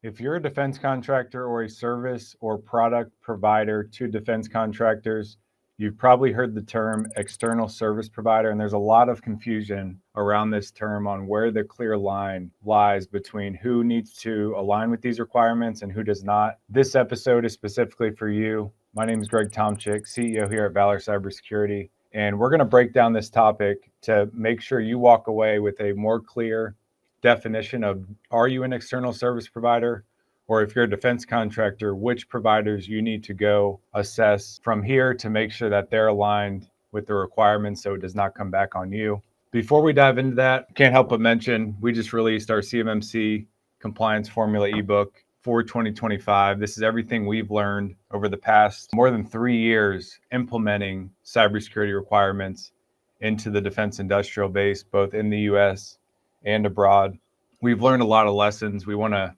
If you're a defense contractor or a service or product provider to defense contractors, you've probably heard the term external service provider, and there's a lot of confusion around this term on where the clear line lies between who needs to align with these requirements and who does not. This episode is specifically for you. My name is Greg Tomchick, CEO here at Valor Cybersecurity, and we're going to break down this topic to make sure you walk away with a more clear definition of, are you an external service provider? Or if you're a defense contractor, which providers you need to go assess from here to make sure that they're aligned with the requirements so it does not come back on you. Before we dive into that, can't help but mention, we just released our CMMC Compliance Formula ebook for 2025. This is everything we've learned over the past more than 3 years implementing cybersecurity requirements into the defense industrial base, both in the US and abroad. We've learned a lot of lessons. We want to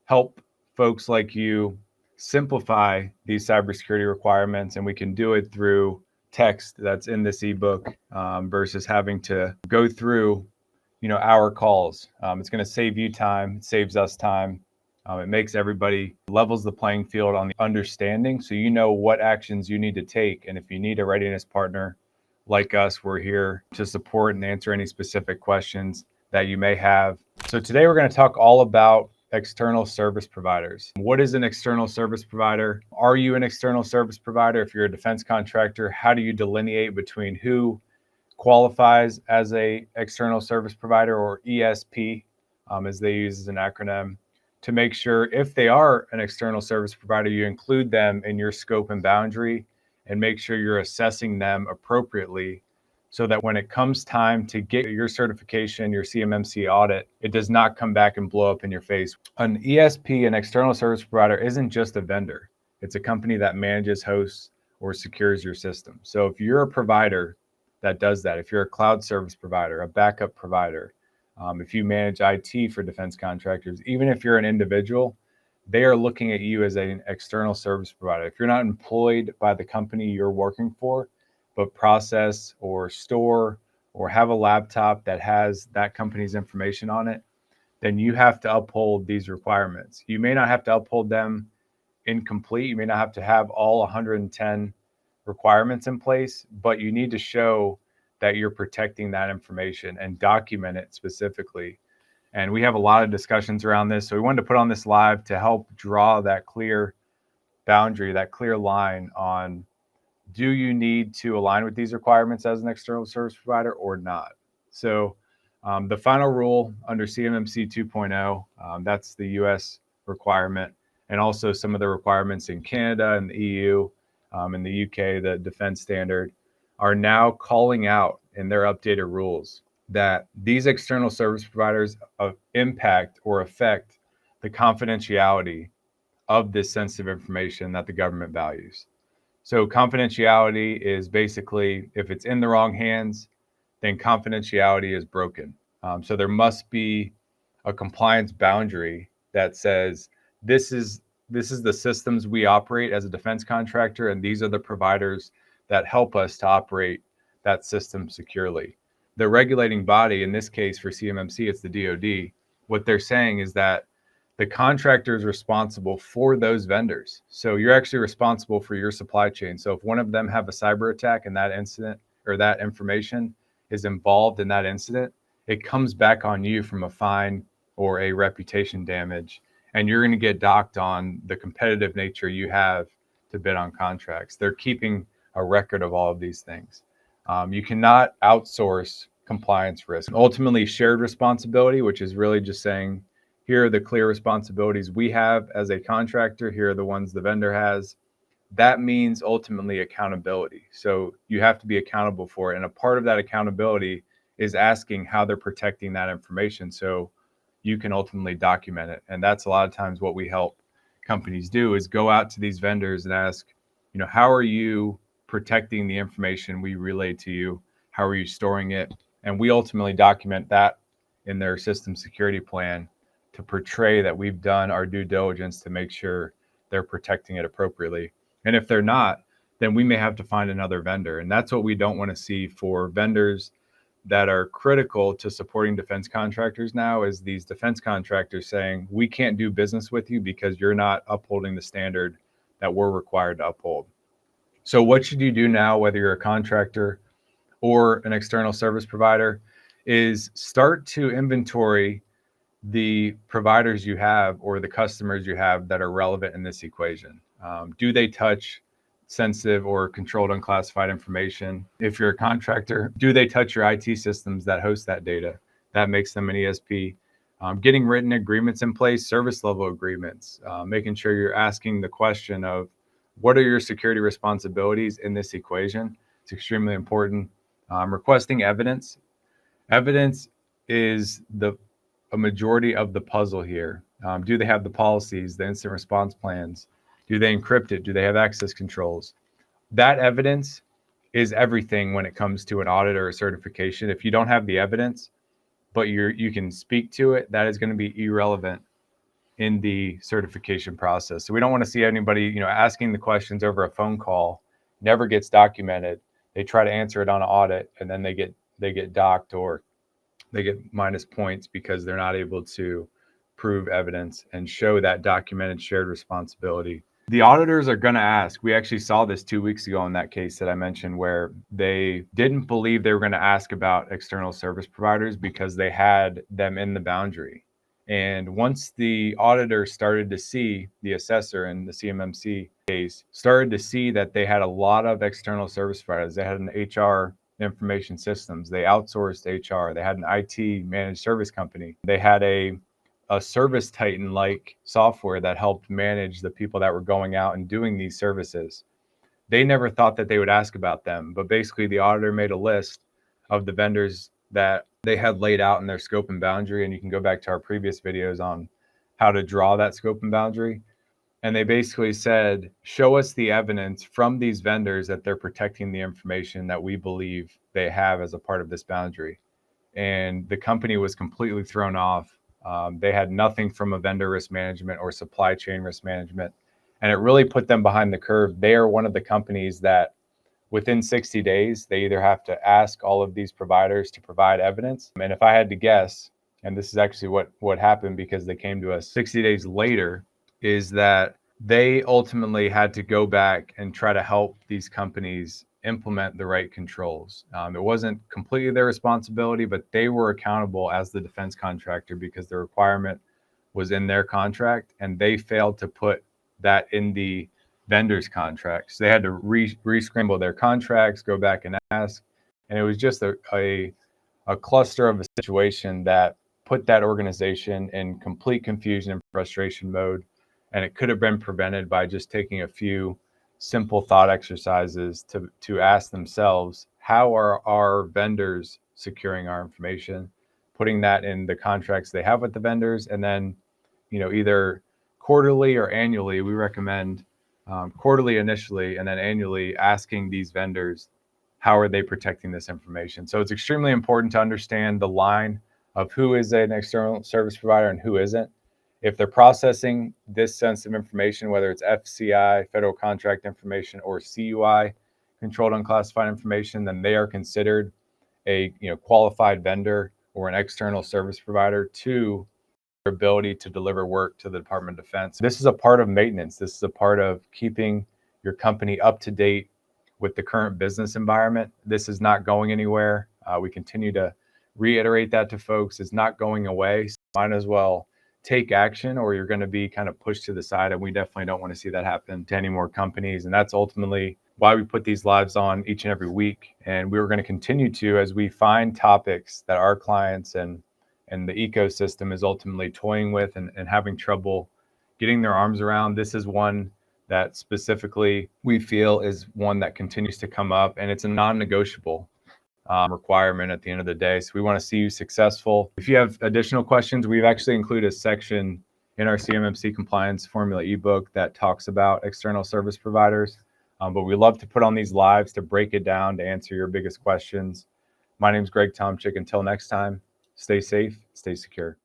help folks like you simplify these cybersecurity requirements, and we can do it through text that's in this ebook versus having to go through, our calls. It's going to save you time. It saves us time. It makes everybody levels the playing field on the understanding, so you know what actions you need to take. And if you need a readiness partner like us, we're here to support and answer any specific questions that you may have. So today we're going to talk all about external service providers. What is an external service provider? Are you an external service provider? If you're a defense contractor, how do you delineate between who qualifies as a external service provider, or ESP, as they use as an acronym, to make sure if they are an external service provider, you include them in your scope and boundary and make sure you're assessing them appropriately, so that when it comes time to get your certification, your CMMC audit, it does not come back and blow up in your face. An ESP, an external service provider, isn't just a vendor. It's a company that manages, hosts, or secures your system. So if you're a provider that does that, if you're a cloud service provider, a backup provider, if you manage IT for defense contractors, even if you're an individual, they are looking at you as an external service provider. If you're not employed by the company you're working for, but process or store or have a laptop that has that company's information on it, then you have to uphold these requirements. You may not have to uphold them incomplete. You may not have to have all 110 requirements in place, but you need to show that you're protecting that information and document it specifically. And we have a lot of discussions around this. So we wanted to put on this live to help draw that clear boundary, that clear line on, do you need to align with these requirements as an external service provider or not? So the final rule under CMMC 2.0, that's the US requirement, and also some of the requirements in Canada and the EU, in the UK, the defense standard, are now calling out in their updated rules that these external service providers impact or affect the confidentiality of this sensitive information that the government values. So confidentiality is basically, if it's in the wrong hands, then confidentiality is broken. So there must be a compliance boundary that says this is the systems we operate as a defense contractor, and these are the providers that help us to operate that system securely. The regulating body, in this case for CMMC, it's the DoD. What they're saying is that the contractor is responsible for those vendors. So you're actually responsible for your supply chain. So if one of them have a cyber attack and that incident or that information is involved in that incident, it comes back on you from a fine or a reputation damage. And you're going to get docked on the competitive nature you have to bid on contracts. They're keeping a record of all of these things. You cannot outsource compliance risk. Ultimately, shared responsibility, which is really just saying, here are the clear responsibilities we have as a contractor. Here are the ones the vendor has. That means ultimately accountability. So you have to be accountable for it. And a part of that accountability is asking how they're protecting that information so you can ultimately document it. And that's a lot of times what we help companies do, is go out to these vendors and ask, how are you protecting the information we relay to you? How are you storing it? And we ultimately document that in their system security plan to portray that we've done our due diligence to make sure they're protecting it appropriately. And if they're not, then we may have to find another vendor. And that's what we don't want to see for vendors that are critical to supporting defense contractors now is these defense contractors saying, we can't do business with you because you're not upholding the standard that we're required to uphold. So what should you do now, whether you're a contractor or an external service provider, is start to inventory the providers you have or the customers you have that are relevant in this equation. Do they touch sensitive or controlled unclassified information? If you're a contractor, do they touch your IT systems that host that data? That makes them an ESP. Getting written agreements in place, service level agreements, making sure you're asking the question of what are your security responsibilities in this equation? It's extremely important. Requesting evidence. Evidence is a majority of the puzzle here. Do they have the policies, the incident response plans? Do they encrypt it? Do they have access controls? That evidence is everything when it comes to an audit or a certification. If you don't have the evidence, but you can speak to it, that is going to be irrelevant in the certification process. So we don't want to see anybody, asking the questions over a phone call, never gets documented. They try to answer it on an audit, and then they get docked or they get minus points because they're not able to prove evidence and show that documented shared responsibility. The auditors are going to ask. We actually saw this 2 weeks ago in that case that I mentioned where they didn't believe they were going to ask about external service providers because they had them in the boundary. And once the auditor started to see, the assessor in the CMMC case started to see that they had a lot of external service providers. They had an HR information systems. They outsourced HR. They had an IT managed service company. They had a service titan like software that helped manage the people that were going out and doing these services. They never thought that they would ask about them, but basically the auditor made a list of the vendors that they had laid out in their scope and boundary. And you can go back to our previous videos on how to draw that scope and boundary. And they basically said, show us the evidence from these vendors that they're protecting the information that we believe they have as a part of this boundary. And the company was completely thrown off. They had nothing from a vendor risk management or supply chain risk management. And it really put them behind the curve. They are one of the companies that within 60 days, they either have to ask all of these providers to provide evidence. And if I had to guess, and this is actually what happened because they came to us 60 days later, is that they ultimately had to go back and try to help these companies implement the right controls. It wasn't completely their responsibility, but they were accountable as the defense contractor because the requirement was in their contract and they failed to put that in the vendors' contracts. They had to re-scramble their contracts, go back and ask. And it was just a cluster of a situation that put that organization in complete confusion and frustration mode. And it could have been prevented by just taking a few simple thought exercises to ask themselves, how are our vendors securing our information, putting that in the contracts they have with the vendors, and then, either quarterly or annually, we recommend quarterly initially, and then annually asking these vendors, how are they protecting this information? So it's extremely important to understand the line of who is an external service provider and who isn't. If they're processing this sensitive information, whether it's FCI, federal contract information, or CUI, controlled unclassified information, then they are considered a qualified vendor or an external service provider to their ability to deliver work to the Department of Defense. This is a part of maintenance. This is a part of keeping your company up to date with the current business environment. This is not going anywhere. We continue to reiterate that to folks. It's not going away. So might as well take action or you're going to be kind of pushed to the side. And we definitely don't want to see that happen to any more companies. And that's ultimately why we put these lives on each and every week. And we're going to continue to, as we find topics that our clients and the ecosystem is ultimately toying with and having trouble getting their arms around. This is one that specifically we feel is one that continues to come up, and it's a non-negotiable requirement at the end of the day. So we want to see you successful. If you have additional questions, we've actually included a section in our CMMC compliance formula ebook that talks about external service providers. But we love to put on these lives to break it down, to answer your biggest questions. My name is Tomchick. Until next time, stay safe, stay secure.